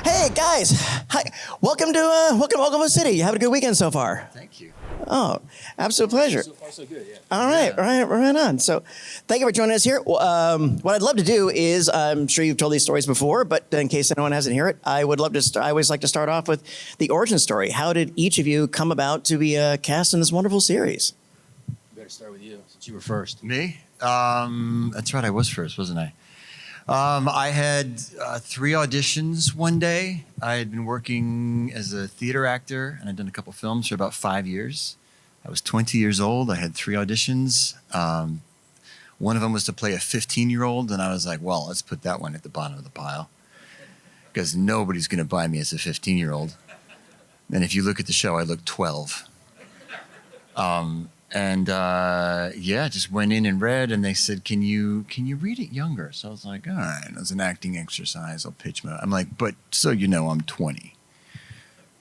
Hey guys, hi. Welcome to Oklahoma City. You having a good weekend so far? Thank you. Oh, absolute pleasure. So far, so good, yeah. All right, right on. So, thank you for joining us here. What I'd love to do is, I'm sure you've told these stories before, but in case anyone hasn't heard it, I would love to. I always like to start off with the origin story. How did each of you come about to be cast in this wonderful series? Better start with you, since you were first. Me? That's right. I was first, wasn't I? I had 3 auditions one day. I had been working as a theater actor, and I'd done a couple films for about 5 years. I was 20 years old. I had 3 auditions. One of them was to play a 15-year-old, and I was like, well, let's put that one at the bottom of the pile, because nobody's going to buy me as a 15-year-old. And if you look at the show, I look 12. Just went in and read, and they said, can you read it younger? So I was like, all right, it was an acting exercise. I'll pitch I'm like, but so you know, I'm 20.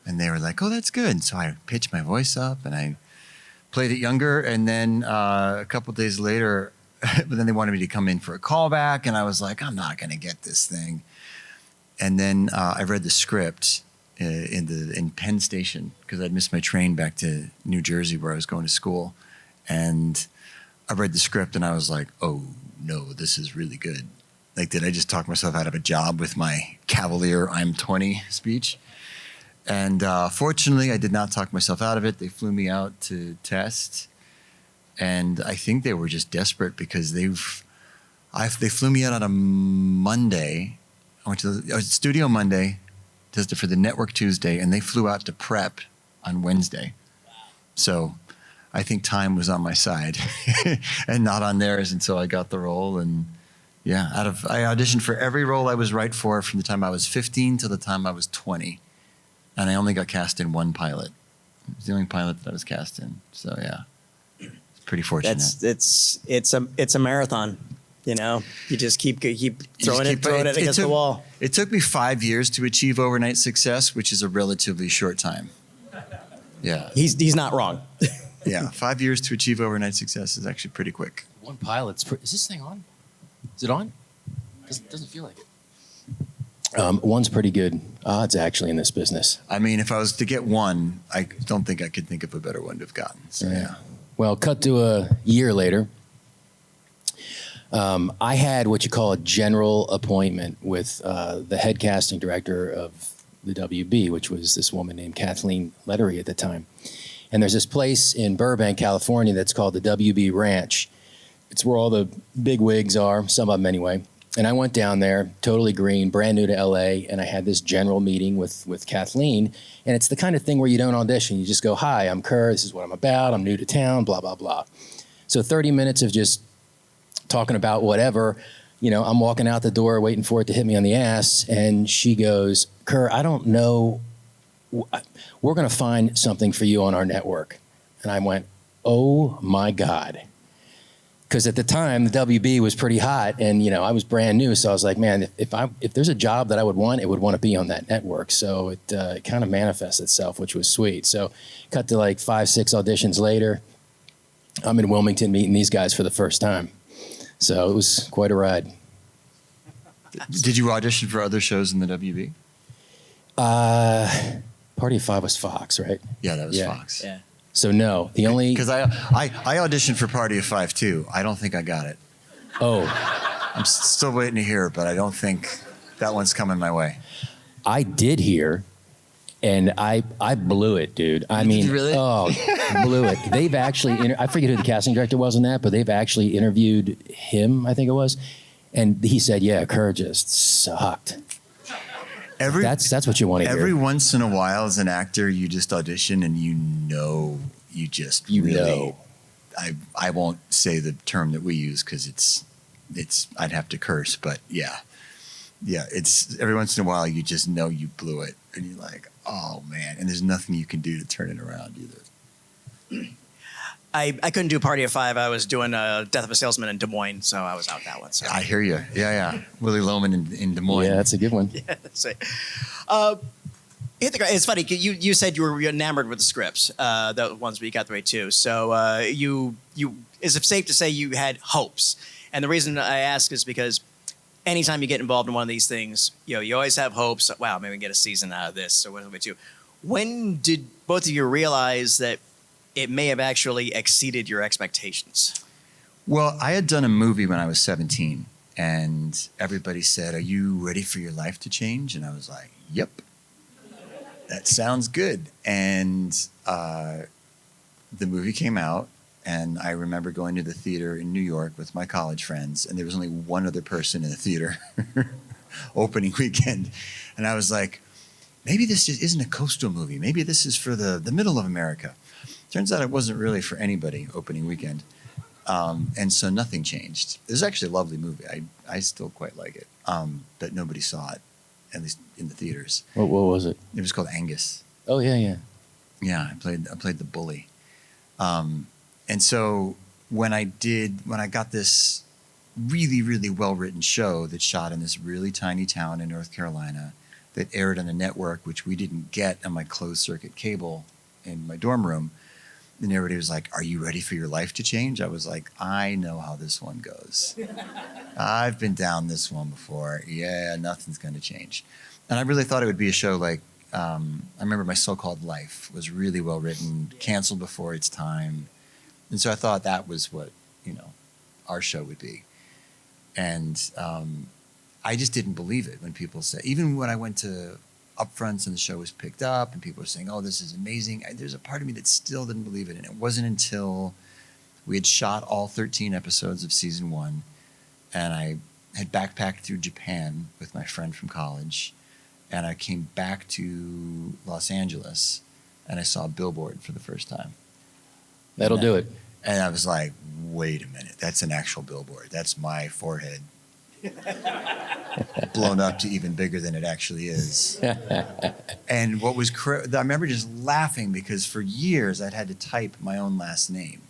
And they were like, oh, that's good. So I pitched my voice up, and I played it younger. And then a couple of days later, but then they wanted me to come in for a callback, and I was like, I'm not going to get this thing. And then I read the script in Penn Station, because I'd missed my train back to New Jersey where I was going to school. And I read the script, and I was like, oh, no, this is really good. Like, did I just talk myself out of a job with my cavalier I'm 20 speech? And fortunately, I did not talk myself out of it. They flew me out to test. And I think they were just desperate, because they flew me out on a Monday. I went to the studio Monday, tested for the network Tuesday, and they flew out to prep on Wednesday. So I think time was on my side and not on theirs until I got the role. And yeah, I auditioned for every role I was right for from the time I was 15 to the time I was 20. And I only got cast in 1 pilot. It was the only pilot that I was cast in. So yeah, it's pretty fortunate. It's a marathon. You know, you just keep throwing it against the wall. It took me 5 years to achieve overnight success, which is a relatively short time. Yeah. He's not wrong. Yeah, 5 years to achieve overnight success is actually pretty quick. 1 pilot's is this thing on? Is it on? Doesn't feel like it. 1's pretty good odds, actually, in this business. I mean, if I was to get 1, I don't think I could think of a better one to have gotten. So yeah. Well, cut to a year later. I had what you call a general appointment with the head casting director of the WB, which was this woman named Kathleen Leery at the time. And there's this place in Burbank, California, that's called the WB Ranch. It's where all the big wigs are, some of them anyway. And I went down there, totally green, brand new to LA, and I had this general meeting with Kathleen. And it's the kind of thing where you don't audition. You just go, hi, I'm Kerr, this is what I'm about, I'm new to town, blah, blah, blah. So 30 minutes of just talking about whatever. You know, I'm walking out the door waiting for it to hit me on the ass, and she goes, Kerr, I don't know, we're going to find something for you on our network. And I went, oh my God. Because at the time, the WB was pretty hot, and, you know, I was brand new. So I was like, man, if there's a job that I would want, it would want to be on that network. So it kind of manifests itself, which was sweet. So cut to like 5, 6 auditions later, I'm in Wilmington meeting these guys for the first time. So it was quite a ride. Did you audition for other shows in the WB? Party of 5 was Fox, right? Yeah, that was Fox. Yeah. So no, the only... Because I auditioned for Party of 5 too. I don't think I got it. Oh. I'm still waiting to hear, but I don't think that one's coming my way. I did hear, and I blew it, dude. I mean, really? Oh, blew it. They've actually, I forget who the casting director was in that, but they've actually interviewed him, I think it was. And he said, yeah, Kerr just sucked. That's what you want to hear. Every once in a while, as an actor, you just audition and you know. I won't say the term that we use because it's I'd have to curse, but yeah, it's every once in a while you just know you blew it and you're like, oh man, and there's nothing you can do to turn it around either. I couldn't do Party of 5. I was doing Death of a Salesman in Des Moines, so I was out that one. So. I hear you. Yeah. Willie Loman in Des Moines. Yeah, that's a good one. Yeah, that's it. It's funny. You said you were enamored with the scripts, the ones we got the way too. So you is it safe to say you had hopes? And the reason I ask is because anytime you get involved in one of these things, you always have hopes. Wow, maybe we can get a season out of this. So what do we do? When did both of you realize that it may have actually exceeded your expectations? Well, I had done a movie when I was 17, and everybody said, "Are you ready for your life to change?" And I was like, "Yep, that sounds good." And the movie came out, and I remember going to the theater in New York with my college friends, and there was only one other person in the theater opening weekend. And I was like, maybe this just isn't a coastal movie. Maybe this is for the middle of America. Turns out it wasn't really for anybody opening weekend. And so nothing changed. It was actually a lovely movie. I still quite like it. But nobody saw it, at least in the theaters. What was it? It was called Angus. Oh, yeah. Yeah, I played the bully. And so when I got this really, really well-written show that shot in this really tiny town in North Carolina that aired on a network, which we didn't get on my closed-circuit cable in my dorm room, and everybody was like, "Are you ready for your life to change?" I was like, "I know how this one goes. I've been down this one before. Yeah, nothing's going to change." And I really thought it would be a show like, I remember My So-Called Life was really well written, canceled before its time. And so I thought that was what, our show would be. And I just didn't believe it when people said, even when I went to upfronts and the show was picked up and people were saying, "Oh, this is amazing." There's a part of me that still didn't believe it. And it wasn't until we had shot all 13 episodes of season 1 and I had backpacked through Japan with my friend from college, and I came back to Los Angeles and I saw a billboard for the first time. That'll do it. And I was like, wait a minute, that's an actual billboard. That's my forehead blown up to even bigger than it actually is. And what was I remember just laughing because for years I'd had to type my own last name,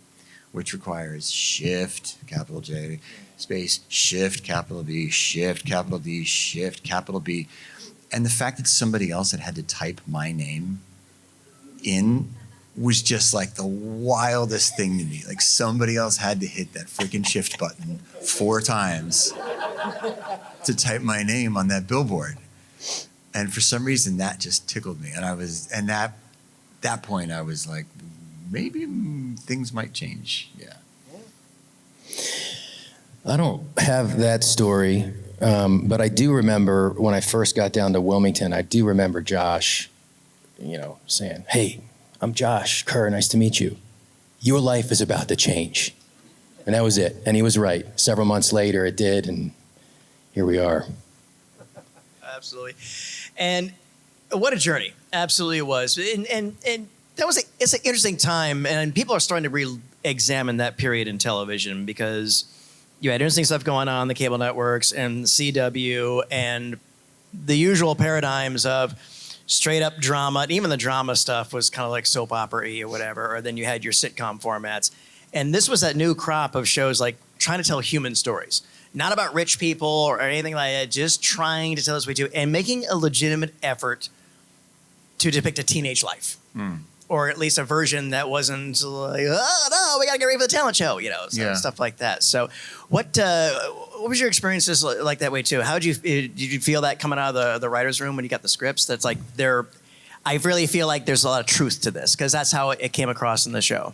which requires shift, capital J, space, shift, capital B, shift, capital D, shift, capital B. And the fact that somebody else had to type my name in was just like the wildest thing to me. Like somebody else had to hit that freaking shift button 4 times to type my name on that billboard. And for some reason that just tickled me. And that point I was like, maybe things might change. Yeah. I don't have that story, but I do remember when I first got down to Wilmington, I do remember Josh, saying, "Hey, I'm Josh Kerr, nice to meet you. Your life is about to change." And that was it. And he was right. Several months later, it did, and here we are. Absolutely. And what a journey. Absolutely it was. And that was it's an interesting time, and people are starting to re-examine that period in television because you had interesting stuff going on the cable networks and CW and the usual paradigms of straight up drama. And even the drama stuff was kind of like soap opera-y or whatever. Or then you had your sitcom formats. And this was that new crop of shows like trying to tell human stories. Not about rich people or anything like that, just trying to tell us what we do and making a legitimate effort to depict a teenage life. Or at least a version that wasn't like, "Oh, no, we got to get ready for the talent show," stuff like that. So what was your experiences like that way too? How did you feel that coming out of the writer's room when you got the scripts? That's like, I really feel like there's a lot of truth to this because that's how it came across in the show.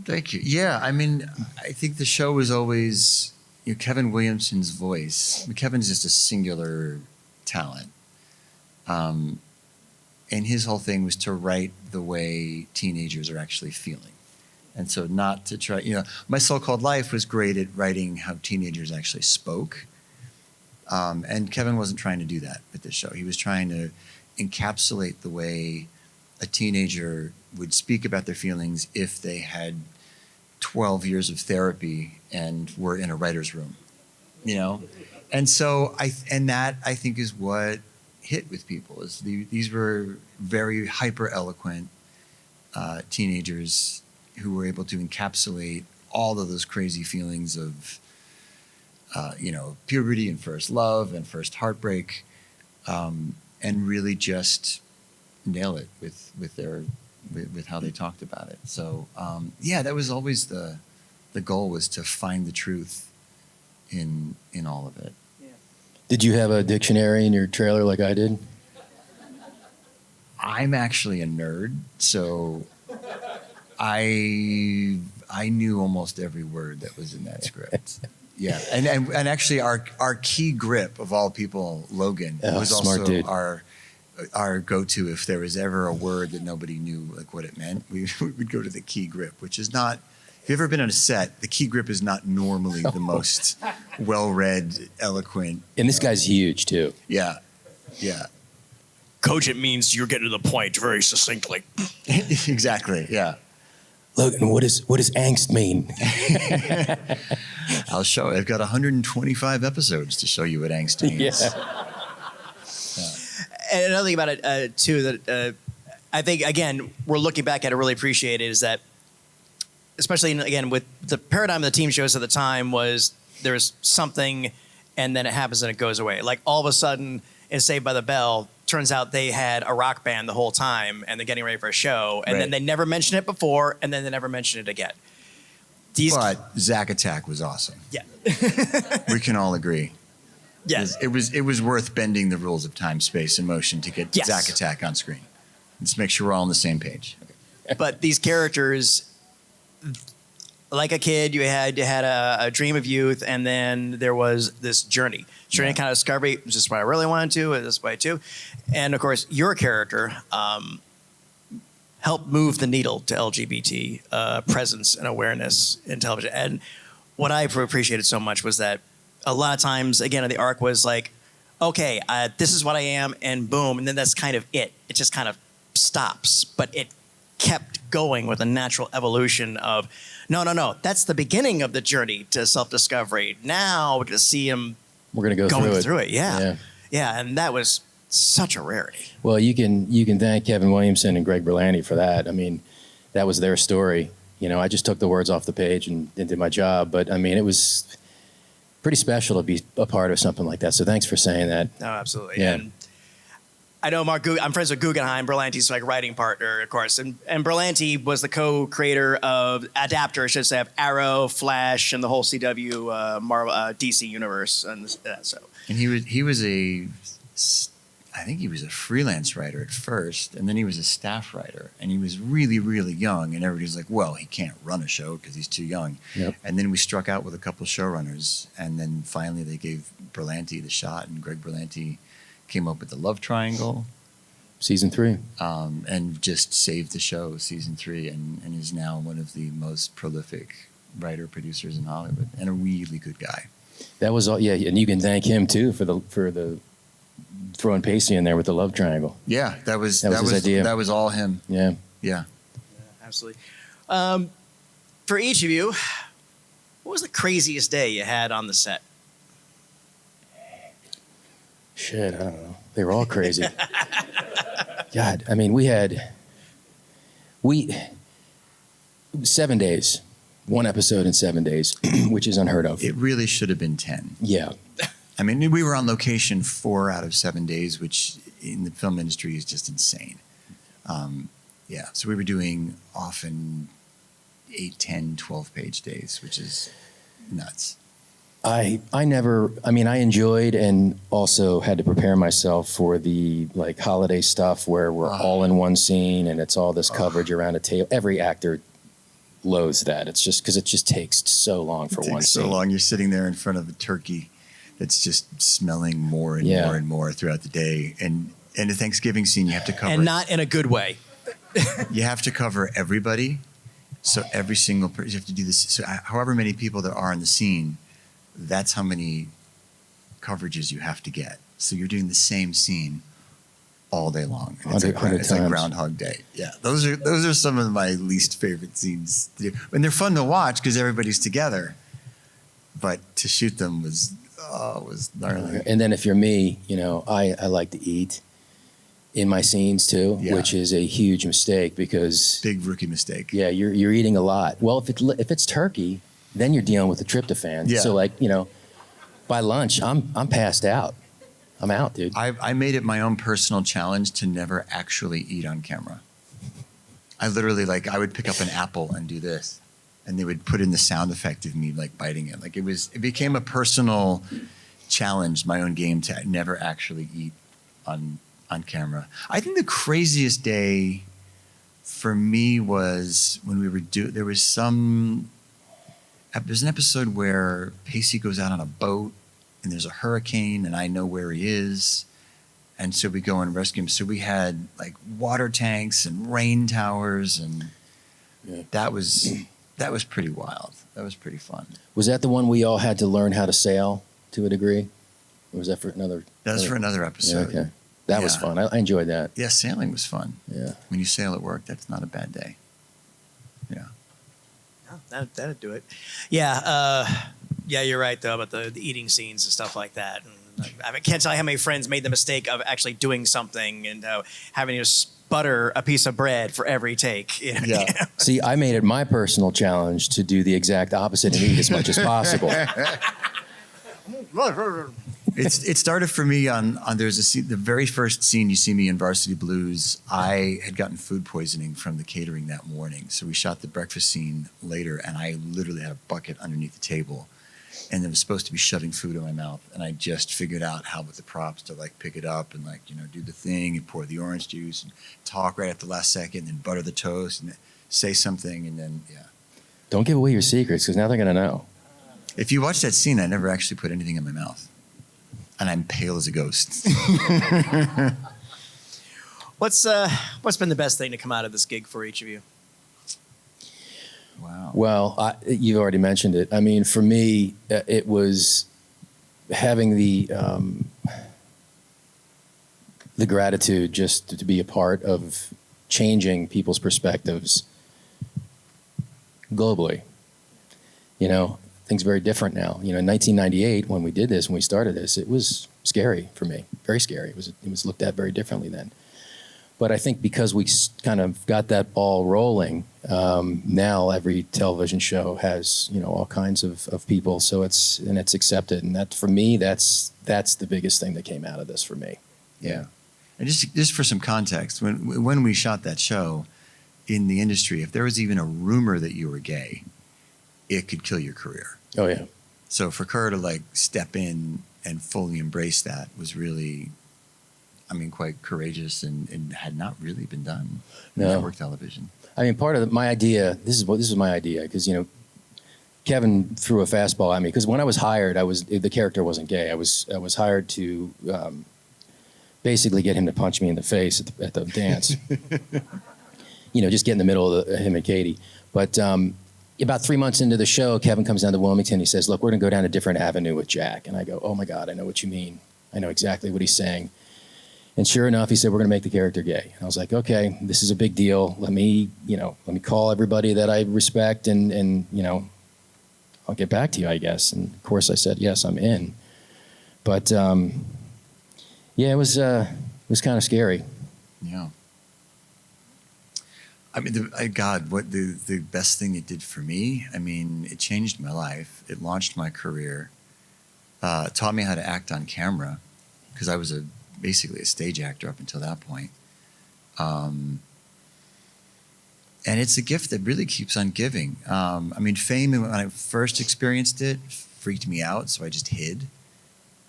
Thank you. Yeah, I mean, I think the show was always, Kevin Williamson's voice. I mean, Kevin's just a singular talent. And his whole thing was to write the way teenagers are actually feeling. And so not to try, My So-Called Life was great at writing how teenagers actually spoke. And Kevin wasn't trying to do that with this show. He was trying to encapsulate the way a teenager would speak about their feelings if they had 12 years of therapy and were in a writer's room, And so I think is what hit with people is these were very hyper eloquent teenagers who were able to encapsulate all of those crazy feelings of puberty and first love and first heartbreak, and really just nail it with how they talked about it. So that was always the goal, was to find the truth in all of it. Did you have a dictionary in your trailer like I did? I'm actually a nerd, so I knew almost every word that was in that script. Yeah, and actually our key grip of all people, Logan, was smart also dude. our go-to if there was ever a word that nobody knew like what it meant. We would go to the key grip, which is not. If you've ever been on a set, the key grip is not normally the most well-read, eloquent. And this guy's huge too. Yeah, yeah, Cogent means you're getting to the point very succinctly. exactly. Yeah. Logan, what does angst mean? I'll show. I've got 125 episodes to show you what angst means. Yeah. And another thing about it, too, that I think, again, we're looking back at it, really appreciate it, is that, especially, again, with the paradigm of the team shows at the time was there's something and then it happens and it goes away. Like, all of a sudden, in Saved by the Bell, turns out they had a rock band the whole time and they're getting ready for a show. And then they never mentioned it before and then they never mentioned it again. But Zack Attack was awesome. Yeah. We can all agree. Yes. It was worth bending the rules of time, space, and motion to get Zack Attack on screen. Let's make sure we're all on the same page. But these characters, like a kid, you had a dream of youth, and then there was this journey. Kind of discovery. Is this what I really wanted to? Is this way too? And of course, your character helped move the needle to LGBT presence and awareness in television. And what I appreciated so much was that a lot of times, again, the arc was like, okay, this is what I am, and boom, and then that's kind of it. It just kind of stops, but it kept going with a natural evolution of, no, that's the beginning of the journey to self-discovery. Now we're going to see him We're going to go going through it. Yeah, and that was such a rarity. Well, you can thank Kevin Williamson and Greg Berlanti for that. I mean, that was their story. You know, I just took the words off the page and did my job. But I mean, it was pretty special to be a part of something like that. So thanks for saying that. No, absolutely. Yeah. And I know I'm friends with Guggenheim. Berlanti's like writing partner, of course. And Berlanti was the co-creator of Adapter, I should say, of Arrow, Flash, and the whole CW Marvel DC universe. And so. And I think he was a freelance writer at first, and then he was a staff writer, and he was really, really young, and everybody's like, well, he can't run a show because he's too young. Yep. And then we struck out with a couple showrunners, and then finally they gave Berlanti the shot, and Greg Berlanti came up with the Love Triangle. Season 3. And just saved the show, season 3, and is now one of the most prolific writer-producers in Hollywood, and a really good guy. That was all. Yeah, and you can thank him too for the throwing Pacey in there with the love triangle. Yeah, that was his idea. That was all him. Yeah. Yeah. Absolutely. For each of you, what was the craziest day you had on the set? Shit, I don't know. They were all crazy. God, I mean, we 7 days, one episode in 7 days, which is unheard of. It really should have been 10. Yeah. I mean, we were on location 4 out of 7 days, which in the film industry is just insane. Yeah, so we were doing often 8, 10, 12-page days, which is nuts. I enjoyed and also had to prepare myself for the like holiday stuff where we're all in one scene and it's all this coverage around a table. Every actor loathes that. It's just because it just takes so long for one scene. So long. You're sitting there in front of a turkey that's just smelling more and more and more throughout the day. And the Thanksgiving scene, you have to cover. And not in a good way. You have to cover everybody. So every single person, you have to do this. So however many people there are in the scene, that's how many coverages you have to get. So you're doing the same scene all day long. And it's like Groundhog Day. Yeah, those are some of my least favorite scenes to do. And they're fun to watch because everybody's together. But to shoot them was gnarly. And then if you're me, I like to eat in my scenes too, which is a huge mistake because big rookie mistake. Yeah, you're eating a lot. Well, if it's turkey, then you're dealing with the tryptophan. Yeah. So by lunch, I'm passed out. I'm out, dude. I made it my own personal challenge to never actually eat on camera. I literally I would pick up an apple and do this, and they would put in the sound effect of me biting it. It became a personal challenged my own game to never actually eat on camera. I think the craziest day for me was when we were there's an episode where Pacey goes out on a boat and there's a hurricane and I know where he is. And so we go and rescue him. So we had like water tanks and rain towers, and that was pretty wild. That was pretty fun. Was that the one we all had to learn how to sail to a degree? Or was that for another? That was for another episode. Yeah, okay. That was fun. I enjoyed that. Yeah, sailing was fun. Yeah. When you sail at work, that's not a bad day. Yeah. That'd do it. Yeah. Yeah, you're right, though, about the eating scenes and stuff like that. And I can't tell you how many friends made the mistake of actually doing something and having to butter a piece of bread for every take. You know? Yeah. See, I made it my personal challenge to do the exact opposite and eat as much as possible. It started for me on there's a scene, the very first scene you see me in Varsity Blues. I had gotten food poisoning from the catering that morning, so we shot the breakfast scene later, and I literally had a bucket underneath the table, and it was supposed to be shoving food in my mouth, and I just figured out how with the props to like pick it up and like do the thing and pour the orange juice and talk right at the last second, and then butter the toast and say something, and then Don't give away your secrets because now they're gonna know. If you watch that scene, I never actually put anything in my mouth. And I'm pale as a ghost. What's been the best thing to come out of this gig for each of you? Wow. Well, you've already mentioned it. I mean, for me, it was having the gratitude just to be a part of changing people's perspectives globally. Things are very different now. In 1998, when we did this, when we started this, it was scary for me, very scary. It was looked at very differently then. But I think because we kind of got that ball rolling, now every television show has all kinds of people, so it's accepted, and that for me, that's the biggest thing that came out of this for me. Yeah, and just for some context, when we shot that show in the industry, if there was even a rumor that you were gay, it could kill your career. Oh yeah. So for Kerr to like step in and fully embrace that was really, quite courageous and had not really been done in network television. Part of my idea. This is my idea because Kevin threw a fastball at me because when I was hired, the character wasn't gay. I was hired to basically get him to punch me in the face at the dance. Just get in the middle of him and Katie. But about 3 months into the show, Kevin comes down to Wilmington. He says, "Look, we're going to go down a different avenue with Jack." And I go, "Oh my God, I know what you mean. I know exactly what he's saying." And sure enough, he said, "We're going to make the character gay." And I was like, "Okay, this is a big deal. Let me call everybody that I respect and I'll get back to you, I guess." And of course I said, "Yes, I'm in." But it was kind of scary. Yeah. What the best thing it did for me, it changed my life. It launched my career, taught me how to act on camera because I was basically a stage actor up until that point. And it's a gift that really keeps on giving. Fame, when I first experienced it, freaked me out, so I just hid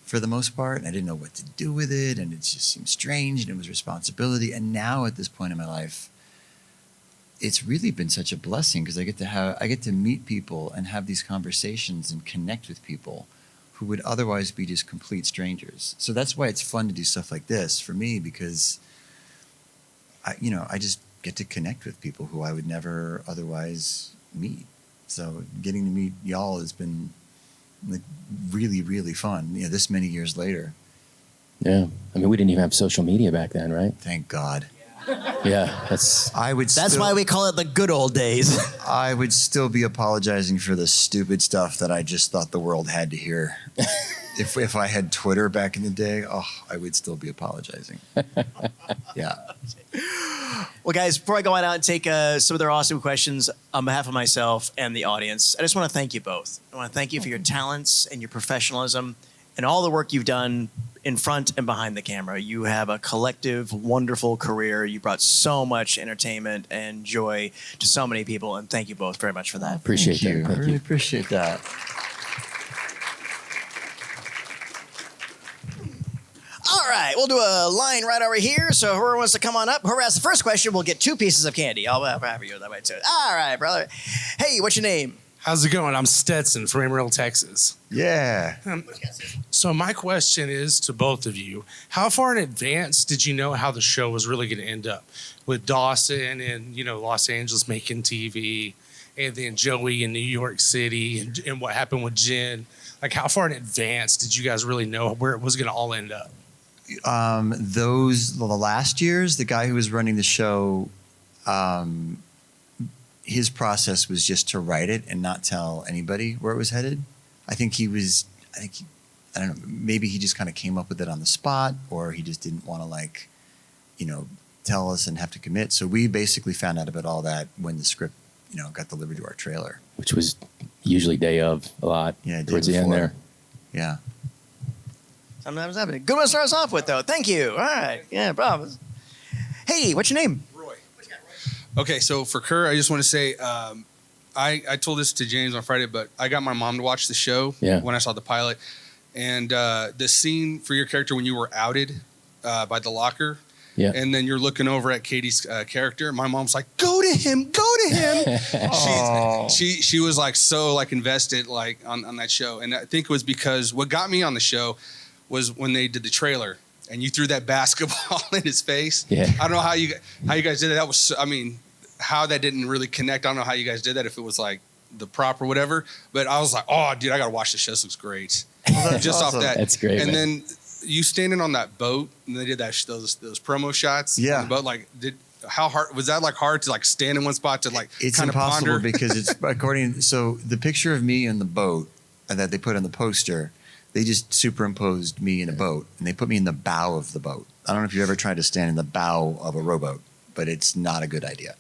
for the most part. And I didn't know what to do with it, and it just seemed strange, and it was responsibility. And now at this point in my life, it's really been such a blessing because I get to meet people and have these conversations and connect with people who would otherwise be just complete strangers. So that's why it's fun to do stuff like this for me, because I just get to connect with people who I would never otherwise meet. So getting to meet y'all has been like really, really fun. This many years later. Yeah, we didn't even have social media back then, right? Thank God. Yeah, that's why we call it the good old days. I would still be apologizing for the stupid stuff that I just thought the world had to hear. If I had Twitter back in the day, I would still be apologizing. Yeah. Well, guys, before I go on out and take some of their awesome questions on behalf of myself and the audience, I just want to thank you both. I want to thank you for your talents and your professionalism and all the work you've done in front and behind the camera. You have a collective, wonderful career. You brought so much entertainment and joy to so many people, and thank you both very much for that. Appreciate that. I really appreciate that. right, we'll do a line right over here. So whoever wants to come on up, whoever asks the first question will get 2 pieces of candy. I'll have you that way too. All right, brother. Hey, what's your name? How's it going? I'm Stetson from Amarillo, Texas. Yeah. So my question is to both of you, how far in advance did you know how the show was really going to end up? With Dawson and, Los Angeles making TV, and then Joey in New York City, and what happened with Jen. Like, how far in advance did you guys really know where it was going to all end up? The last years, the guy who was running the show, his process was just to write it and not tell anybody where it was headed. I don't know, maybe he just kind of came up with it on the spot, or he just didn't want to tell us and have to commit. So we basically found out about all that when the script, got delivered to our trailer. Which was usually day of a lot. Yeah, towards the end there. Yeah. Sometimes happening. Good one to start us off with, though. Thank you. All right. Yeah, problems. Hey, what's your name? Roy. Okay, so for Kerr, I just want to say, I told this to James on Friday, but I got my mom to watch the show when I saw the pilot. And the scene for your character when you were outed by the locker, and then you're looking over at Katie's character, my mom's like, go to him. She was like so like invested like on that show. And I think it was because what got me on the show was when they did the trailer and you threw that basketball in his face. Yeah. I don't know how you guys did it. That was, how that didn't really connect. I don't know how you guys did that, if it was like the prop or whatever, but I was like, oh dude, I got to watch this show. This looks great. Just awesome. Off that. That's great. And man. Then you standing on that boat and they did those promo shots. Yeah. On the boat, like how hard was that? Like hard to like stand in one spot to like it's kind of impossible ponder? Because it's so the picture of me in the boat that they put on the poster, they just superimposed me in a boat and they put me in the bow of the boat. I don't know if you've ever tried to stand in the bow of a rowboat, but it's not a good idea.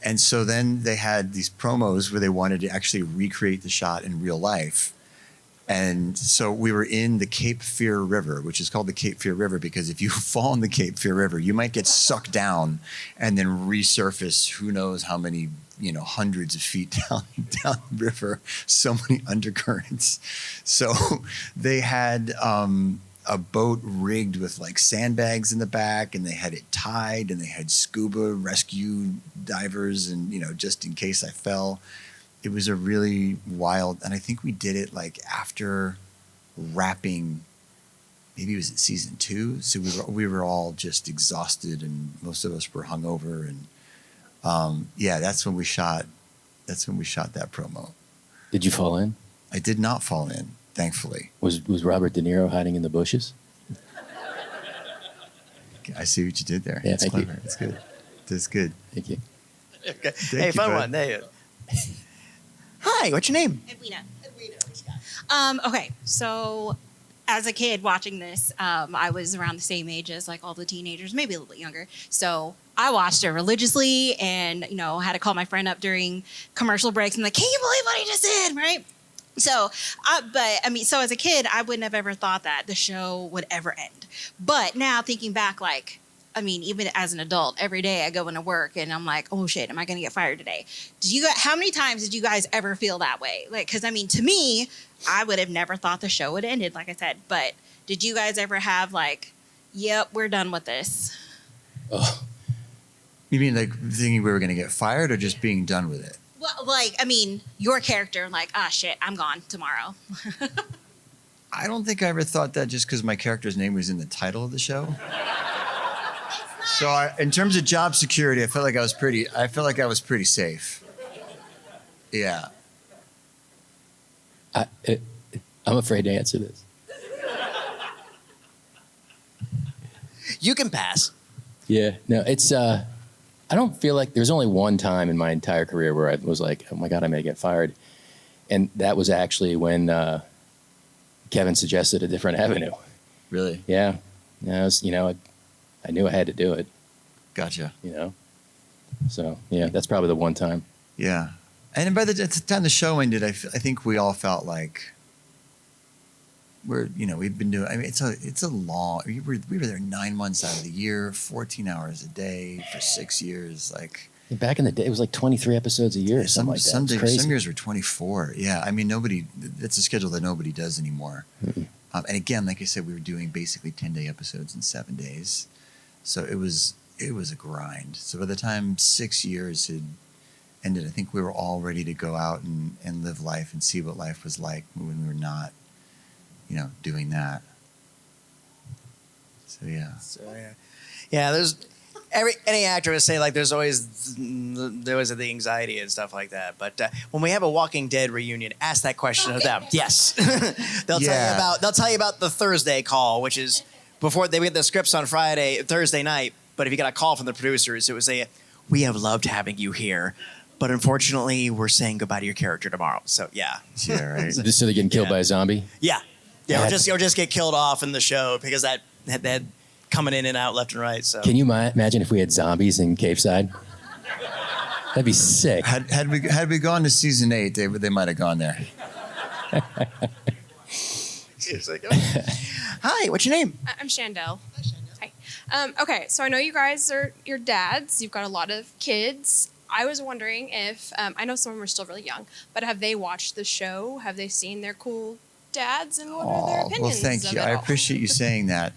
And so then they had these promos where they wanted to actually recreate the shot in real life. And so we were in the Cape Fear River, which is called the Cape Fear River because if you fall in the Cape Fear River, you might get sucked down and then resurface who knows how many, hundreds of feet down the river, so many undercurrents. So they had a boat rigged with like sandbags in the back, and they had it tied, and they had scuba rescue divers, and just in case I fell. It was a really wild, and I think we did it like after wrapping. Maybe it was at season 2, so we were all just exhausted, and most of us were hungover, and that's when we shot. That's when we shot that promo. Did you fall in? I did not fall in, thankfully. Was Robert De Niro hiding in the bushes? I see what you did there. Yeah, it's thank clever. you. It's good. That's good. Thank you. Okay. Thank Hey, you, fun bud. one. There you go. Hi, what's your name? Edwina. Okay, so as a kid watching this, I was around the same age as like all the teenagers, maybe a little bit younger. So I watched it religiously and, had to call my friend up during commercial breaks and like, can you believe what he just did, right? So, so as a kid, I wouldn't have ever thought that the show would ever end. But now thinking back, even as an adult, every day I go into work and I'm like, oh shit, am I going to get fired today? How many times did you guys ever feel that way? Because to me, I would have never thought the show would have ended, like I said. But did you guys ever have yep, we're done with this? Oh. You mean like thinking we were going to get fired, or just being done with it? Well, your character, shit, I'm gone tomorrow. I don't think I ever thought that just because my character's name was in the title of the show. So in terms of job security, I felt like I was pretty safe. Yeah. I'm afraid to answer this. You can pass. Yeah. No, it's I don't feel like there's only one time in my entire career where I was like, oh my God, I may get fired. And that was actually when Kevin suggested a different avenue. Really? Yeah. I knew I had to do it. Gotcha. So, yeah, that's probably the one time. Yeah. And at the time the show ended, I think we all felt like we've been doing, it's a long, we were there 9 months out of the year, 14 hours a day for 6 years. Back in the day, it was like 23 episodes a year or something like that. Some years were 24. Yeah. That's a schedule that nobody does anymore. And again, like I said, we were doing basically 10-day episodes in 7 days. So it was a grind. So by the time 6 years had ended, I think we were all ready to go out and live life and see what life was like when we were not, doing that. So yeah. Yeah, there's any actor would say like there's always the anxiety and stuff like that. But when we have a Walking Dead reunion, ask that question of them. Yes, they'll tell you about the Thursday call, which is before they get the scripts on Thursday night. But if you got a call from the producers, it would say, "We have loved having you here, but unfortunately, we're saying goodbye to your character tomorrow." So yeah, right. Just so they're getting killed by a zombie. Yeah, or just get killed off in the show because that coming in and out left and right. So can you imagine if we had zombies in Caveside? That'd be sick. Had we gone to season 8, they might have gone there. Hi, what's your name? I'm Shandell. Hi. Okay, so I know you guys are your dads. You've got a lot of kids. I was wondering if, I know some of them are still really young, but have they watched the show? Have they seen their cool dads, and what are their opinions? Well, thank you. I appreciate you saying that.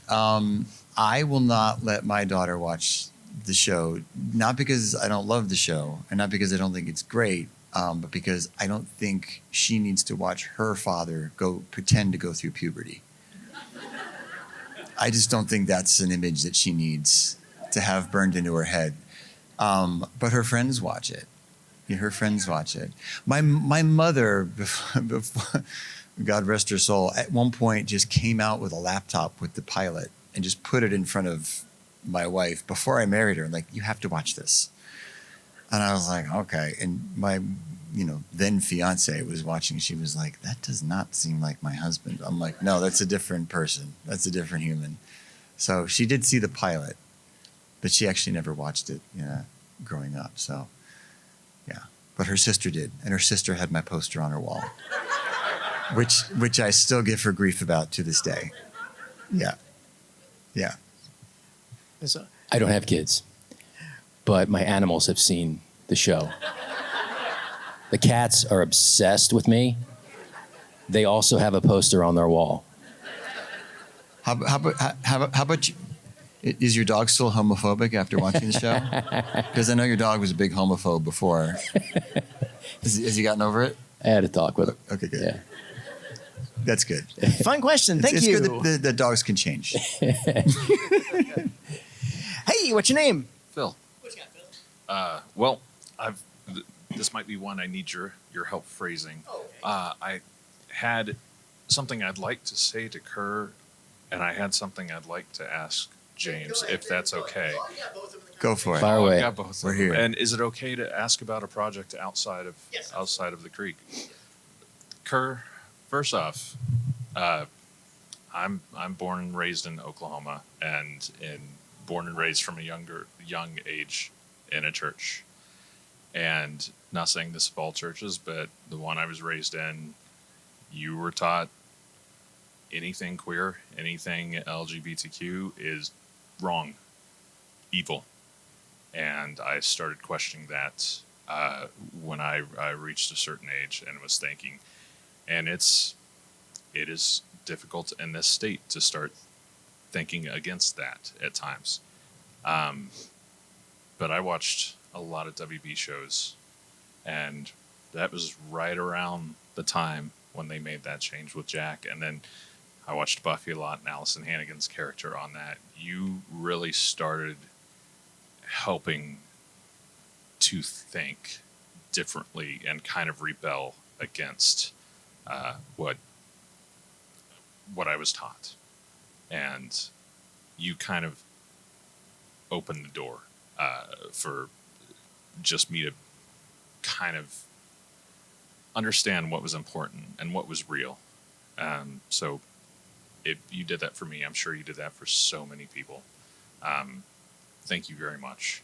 I will not let my daughter watch the show, not because I don't love the show and not because I don't think it's great, but because I don't think she needs to watch her father pretend to go through puberty. I just don't think that's an image that she needs to have burned into her head. But her friends watch it. Yeah, her friends watch it. My mother, before, God rest her soul, at one point just came out with a laptop with the pilot and just put it in front of my wife before I married her. Like, you have to watch this. And I was like, okay. And my, then fiance was watching. She was like, that does not seem like my husband. I'm like, no, that's a different person. That's a different human. So she did see the pilot, but she actually never watched it growing up. So, yeah. But her sister did. And her sister had my poster on her wall, which I still give her grief about to this day. Yeah. Yeah. I don't have kids, but my animals have seen the show. The cats are obsessed with me. They also have a poster on their wall. How about you? Is your dog still homophobic after watching the show? Because I know your dog was a big homophobe before. Has he gotten over it? I had a talk with him. Okay, good. Yeah. That's good. Fun question. Thank you. It's good that dogs can change. Hey, what's your name? Phil. Well, this might be one I need your help phrasing. Oh, okay. I had something I'd like to say to Kerr, and I had something I'd like to ask James, if that's okay. Go for it. Fire away. I got both We're of them. here. And is it okay to ask about a project outside of the creek? Kerr, first off, I'm born and raised in Oklahoma, and born and raised from a young age in a church. And not saying this of all churches, but the one I was raised in, you were taught anything queer, anything LGBTQ is wrong, evil. And I started questioning that when I reached a certain age and was thinking, and it is difficult in this state to start thinking against that at times. But I watched a lot of WB shows, and that was right around the time when they made that change with Jack. And then I watched Buffy a lot, and Allison Hannigan's character on that. You really started helping to think differently and kind of rebel against what I was taught. And you kind of opened the door for just me to kind of understand what was important and what was real. So if you did that for me, I'm sure you did that for so many people. Thank you very much.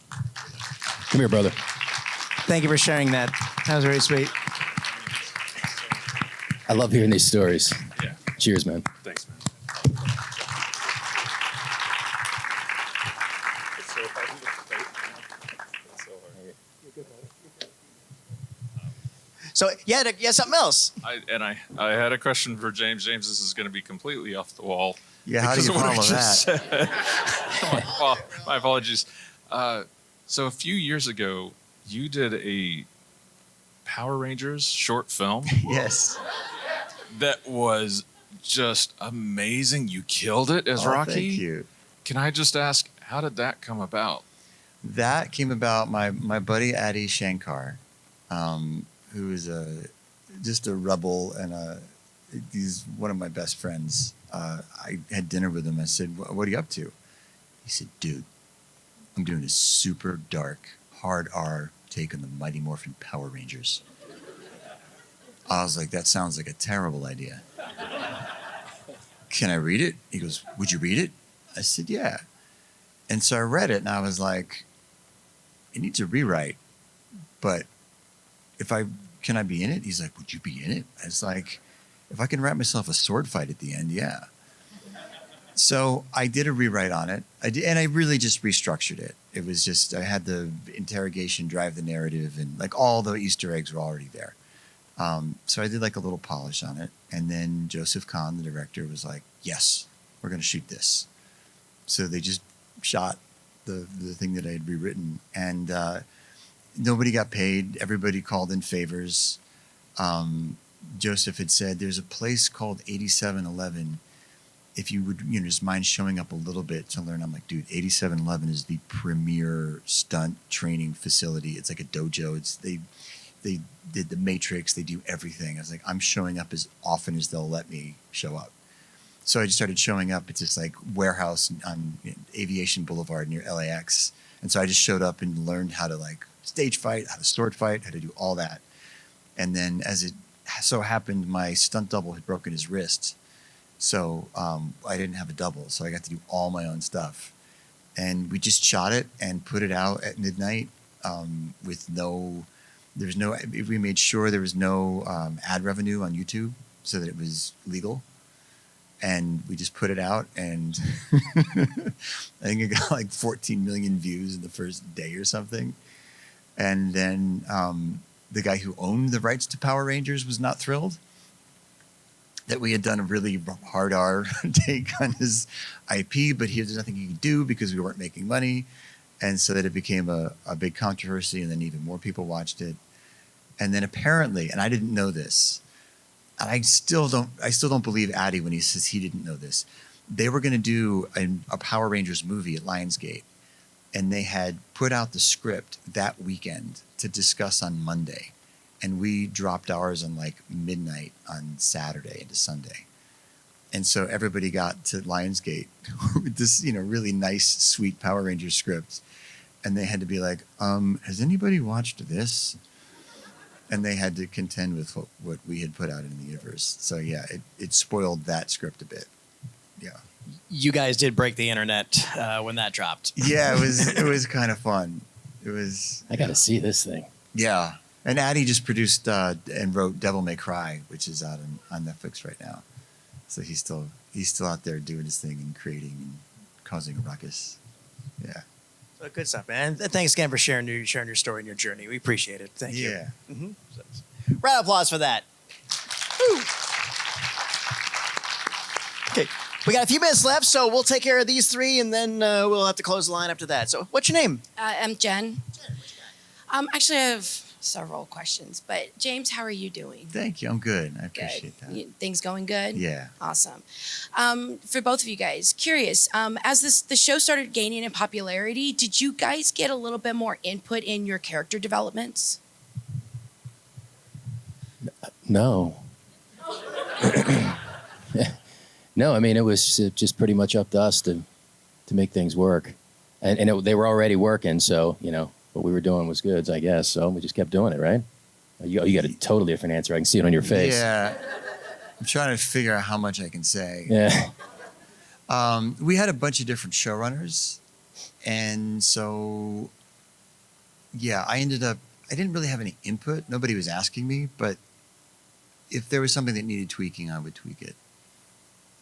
Come here, brother. Thank you for sharing that. That was very sweet. I love hearing these stories. Yeah. Cheers, man. Thanks, man. So yeah, something else. I had a question for James. James, this is going to be completely off the wall. Yeah, how do you follow that? My apologies. So a few years ago, you did a Power Rangers short film. Yes. That was just amazing. You killed it as Rocky. Thank you. Can I just ask, how did that come about? That came about my buddy Adi Shankar, who is just a rebel and he's one of my best friends. I had dinner with him. I said, "What are you up to?" He said, "Dude, I'm doing a super dark, hard R take on the Mighty Morphin Power Rangers." I was like, "That sounds like a terrible idea. Can I read it?" He goes, "Would you read it?" I said, "Yeah." And so I read it, and I was like, "It needs a rewrite, but can I be in it?" He's like, "Would you be in it?" I was like, "If I can wrap myself a sword fight at the end, yeah." So I did a rewrite on it. And I really just restructured it. It was just, I had the interrogation drive the narrative, and like all the Easter eggs were already there. So I did like a little polish on it. And then Joseph Kahn, the director, was like, "Yes, we're going to shoot this." So they just shot the thing that I had rewritten. And nobody got paid. Everybody called in favors. Joseph had said, "There's a place called 8711. If you would, just mind showing up a little bit to learn." I'm like, "Dude, 8711 is the premier stunt training facility. It's like a dojo. They did the Matrix. They do everything." I was like, "I'm showing up as often as they'll let me show up." So I just started showing up at this like warehouse on Aviation Boulevard near LAX. And so I just showed up and learned how to like stage fight, how to sword fight, how to do all that. And then as it so happened, my stunt double had broken his wrist. So I didn't have a double. So I got to do all my own stuff. And we just shot it and put it out at midnight we made sure there was no ad revenue on YouTube so that it was legal. And we just put it out, and I think it got like 14 million views in the first day or something. And then the guy who owned the rights to Power Rangers was not thrilled that we had done a really hard R take on his IP, but there's nothing he could do because we weren't making money. And so that it became a big controversy, and then even more people watched it. And then apparently, and I didn't know this, and I still don't believe Addy when he says he didn't know this. They were going to do a Power Rangers movie at Lionsgate, and they had put out the script that weekend to discuss on Monday. And we dropped ours on like midnight on Saturday into Sunday. And so everybody got to Lionsgate with this, really nice, sweet Power Rangers script. And they had to be like, has anybody watched this? And they had to contend with what we had put out in the universe. So yeah, it spoiled that script a bit. Yeah. You guys did break the internet when that dropped. Yeah, it was kind of fun. It was. I got to see this thing. Yeah. And Addy just produced and wrote Devil May Cry, which is out on Netflix right now. So he's still out there doing his thing and creating and causing a ruckus. Yeah. So good stuff, man. Thanks again for sharing your story and your journey. We appreciate it. Thank you. Yeah. Mm-hmm. Round of applause for that. Woo. Okay. We got a few minutes left, so we'll take care of these three, and then we'll have to close the line after that. So what's your name? I'm Jen. Actually, I have several questions, but James, how are you doing? Thank you. I'm good. I appreciate that. Things going good? Yeah. Awesome. For both of you guys, curious, as the show started gaining in popularity, did you guys get a little bit more input in your character developments? No. No, I mean, it was just pretty much up to us to make things work. And they were already working, so, what we were doing was good, I guess. So we just kept doing it, right? You got a totally different answer. I can see it on your face. Yeah. I'm trying to figure out how much I can say. Yeah. We had a bunch of different showrunners. And so, yeah, I didn't really have any input. Nobody was asking me, but if there was something that needed tweaking, I would tweak it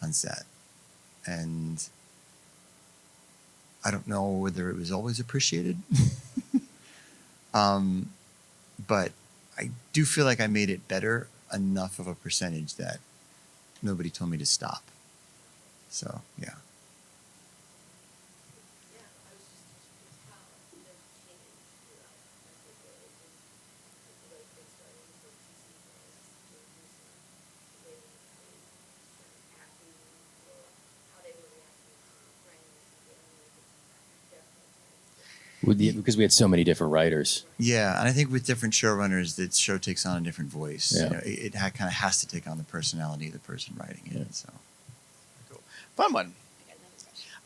on set. And I don't know whether it was always appreciated. But I do feel like I made it better enough of a percentage that nobody told me to stop. So, yeah. Because we had so many different writers. Yeah, and I think with different showrunners, the show takes on a different voice. Yeah. You know, it kind of has to take on the personality of the person writing it. Yeah. So, Cool. Fun one.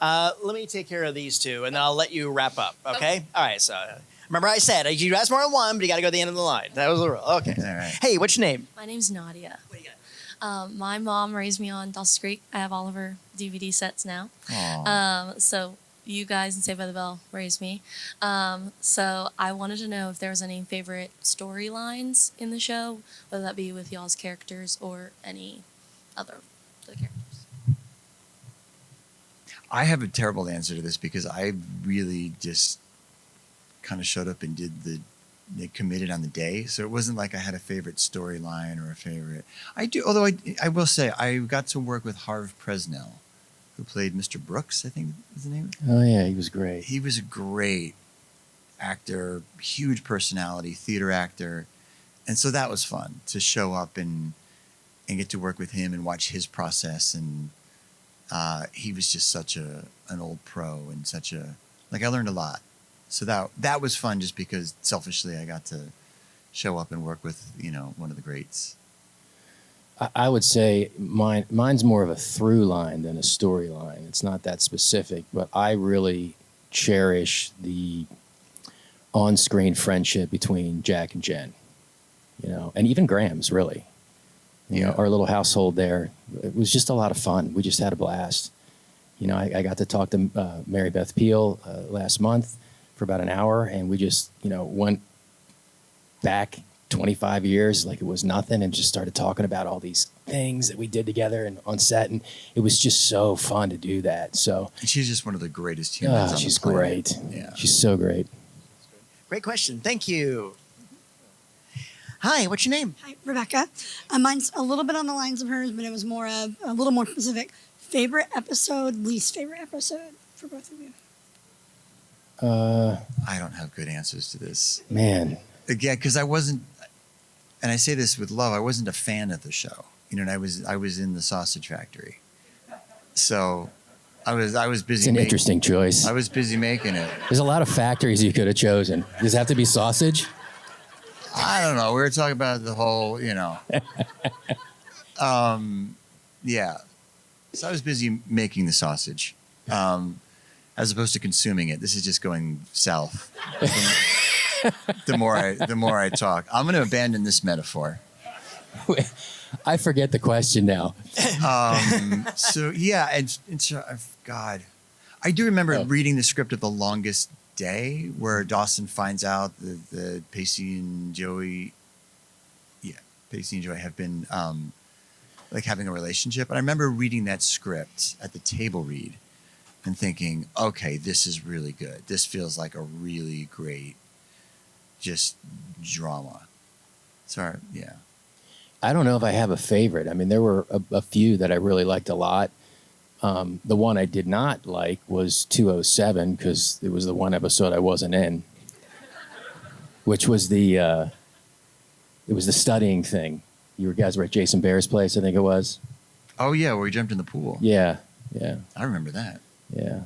Let me take care of these two, and then I'll let you wrap up. Okay? All right. So remember, I said you ask more than one, but you got to go to the end of the line. That was the rule. Okay. all right. Hey, what's your name? My name's Nadia. What do you got? My mom raised me on Dawson's Creek. I have all of her DVD sets now. Aw. So you guys and Saved by the Bell raised me. So I wanted to know if there was any favorite storylines in the show, whether that be with y'all's characters or any other the characters. I have a terrible answer to this because I really just kind of showed up and committed on the day. So it wasn't like I had a favorite storyline or a favorite. I do, although I will say I got to work with Harv Presnell, who played Mr. Brooks, I think is the name. Oh yeah, he was great. He was a great actor, huge personality, theater actor. And so that was fun to show up and get to work with him and watch his process. And he was just such an old pro and I learned a lot. So that was fun just because selfishly I got to show up and work with, one of the greats. I would say mine's more of a through line than a storyline. It's not that specific, but I really cherish the on-screen friendship between Jack and Jen, and even Graham's really. Our little household there, it was just a lot of fun. We just had a blast. I got to talk to Mary Beth Peel last month for about an hour, and we just, went back 25 years like it was nothing and just started talking about all these things that we did together and on set, and it was just so fun to do that. So and she's just one of the greatest humans on she's the planet. great. Yeah. She's so great. Great question. Thank you. Hi, what's your name? Hi, Rebecca. Mine's a little bit on the lines of hers, but it was more a little more specific. Favorite episode, least favorite episode for both of you? I don't have good answers to this. Man. Again, because I wasn't, and I say this with love, I wasn't a fan of the show. And I was in the sausage factory. So I was busy. It's an interesting choice. I was busy making it. There's a lot of factories you could have chosen. Does it have to be sausage? I don't know. We were talking about the whole, yeah. So I was busy making the sausage, as opposed to consuming it. This is just going south. The more I talk, I'm going to abandon this metaphor. I forget the question now. So yeah, and so God, I do remember reading the script of The Longest Day, where Dawson finds out that Pacey and Joey have been having a relationship. And I remember reading that script at the table read and thinking, okay, this is really good. This feels like a really great just drama. Sorry, yeah. I don't know if I have a favorite. I mean, there were a few that I really liked a lot. The one I did not like was 207 because it was the one episode I wasn't in, which was it was the studying thing. You guys were at Jason Bear's place, I think it was. Oh yeah, where we jumped in the pool. Yeah. I remember that. Yeah.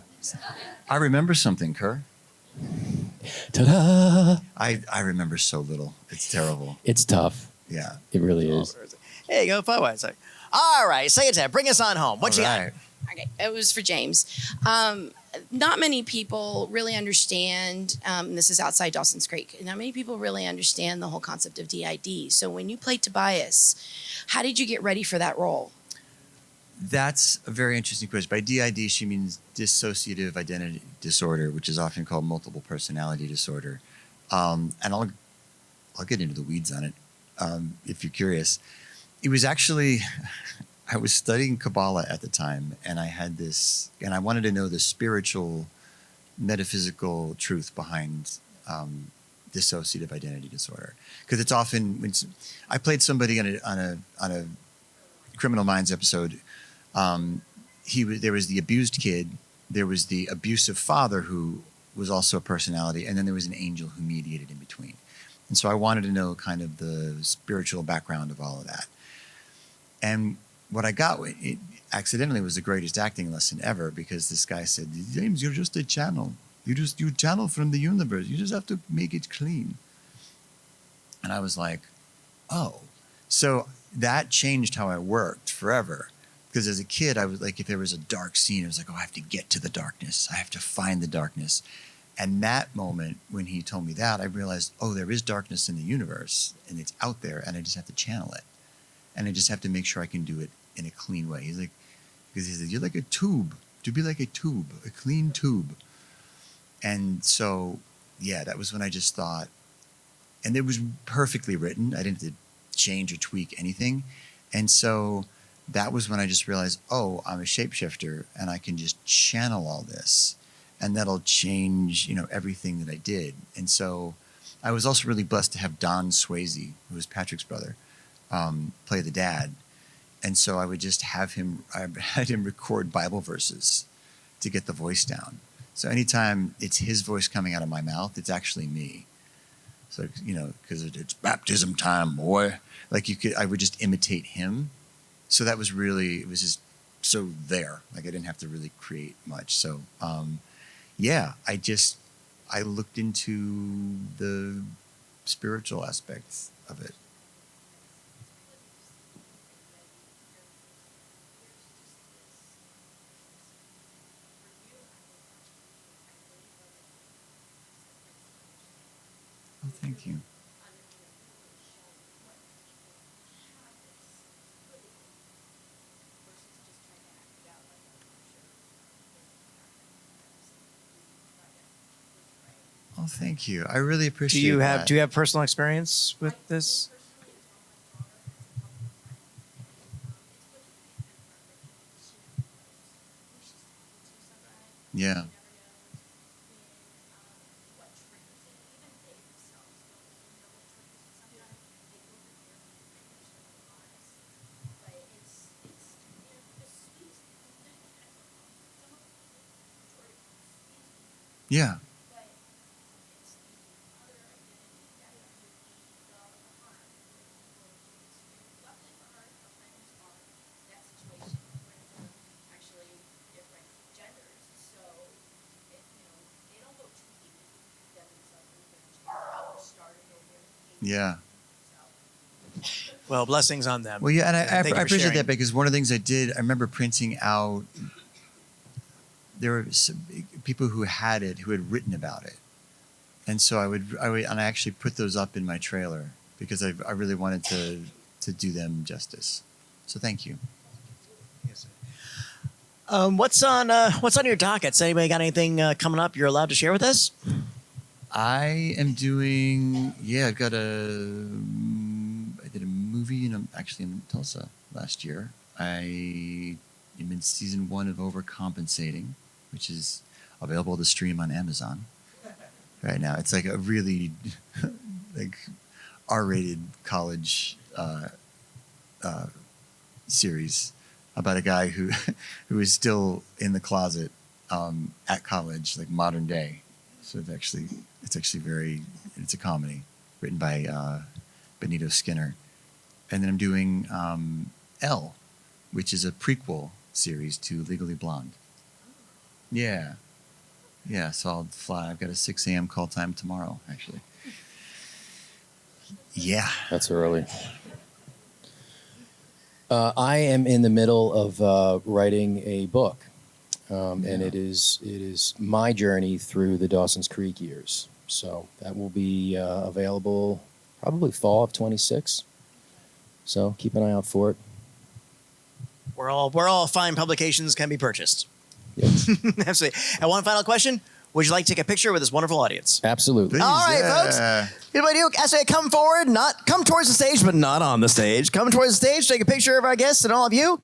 I remember something, Kerr. Ta-da! I remember so little. It's terrible. It's tough. Yeah. It really is. There you go, Fawad. All right, say it, Ted. Bring us on home. What you got? Okay, it was for James. Not many people really understand, this is outside Dawson's Creek, not many people really understand the whole concept of DID. So when you played Tobias, how did you get ready for that role? That's a very interesting question. By DID, she means dissociative identity disorder, which is often called multiple personality disorder. And I'll get into the weeds on it if you're curious. It was actually... I was studying Kabbalah at the time, and I had this, and I wanted to know the spiritual, metaphysical truth behind dissociative identity disorder, because it's often I played somebody on a Criminal Minds episode. There was the abused kid, there was the abusive father who was also a personality, and then there was an angel who mediated in between. And so I wanted to know kind of the spiritual background of all of that. And what I got accidentally was the greatest acting lesson ever, because this guy said, James, you're just a channel. You channel from the universe. You just have to make it clean. And I was like, oh. So that changed how I worked forever. Because as a kid, I was like, if there was a dark scene, I was like, oh, I have to get to the darkness. I have to find the darkness. And that moment, when he told me that, I realized, oh, there is darkness in the universe, and it's out there, and I just have to channel it. And I just have to make sure I can do it in a clean way. He's like, because he said, you're like a tube. To be like a tube, a clean tube. And so, yeah, that was when I just thought, and it was perfectly written. I didn't have to change or tweak anything. And so that was when I just realized, oh, I'm a shapeshifter, and I can just channel all this. And that'll change, everything that I did. And so I was also really blessed to have Don Swayze, who was Patrick's brother, play the dad. And so I would just I had him record Bible verses to get the voice down. So anytime it's his voice coming out of my mouth, it's actually me. So, because it's baptism time, boy. Like I would just imitate him. So that was it was just so there. Like I didn't have to really create much. So, yeah, I looked into the spiritual aspects of it. Oh, thank you. Oh, thank you. I really appreciate that. Do you have personal experience with this? Yeah. Yeah. Yeah. Well, blessings on them. Well, yeah, and I appreciate sharing. that, because one of the things I did, I remember printing out, there were some people who had written about it. And so I actually put those up in my trailer, because I really wanted to do them justice. So thank you. What's on your dockets? Anybody got anything coming up you're allowed to share with us? I am doing, I did a movie actually in Tulsa last year. I am in season 1 of Overcompensating, which is available to stream on Amazon right now. It's like a really like R-rated college series about a guy who is still in the closet at college, like modern day. So it's actually it's a comedy written by Benito Skinner. And then I'm doing Elle, which is a prequel series to Legally Blonde. Yeah. Yeah, so I'll fly. I've got a 6 a.m. call time tomorrow, actually. Yeah. That's early. I am in the middle of writing a book. And it is my journey through the Dawson's Creek years. So that will be available probably fall of 26. So keep an eye out for it. We're all fine publications can be purchased. Yes. Absolutely. And one final question. Would you like to take a picture with this wonderful audience? Absolutely. All right, folks. Everybody, I say come forward, come towards the stage, but not on the stage. Come towards the stage, take a picture of our guests and all of you.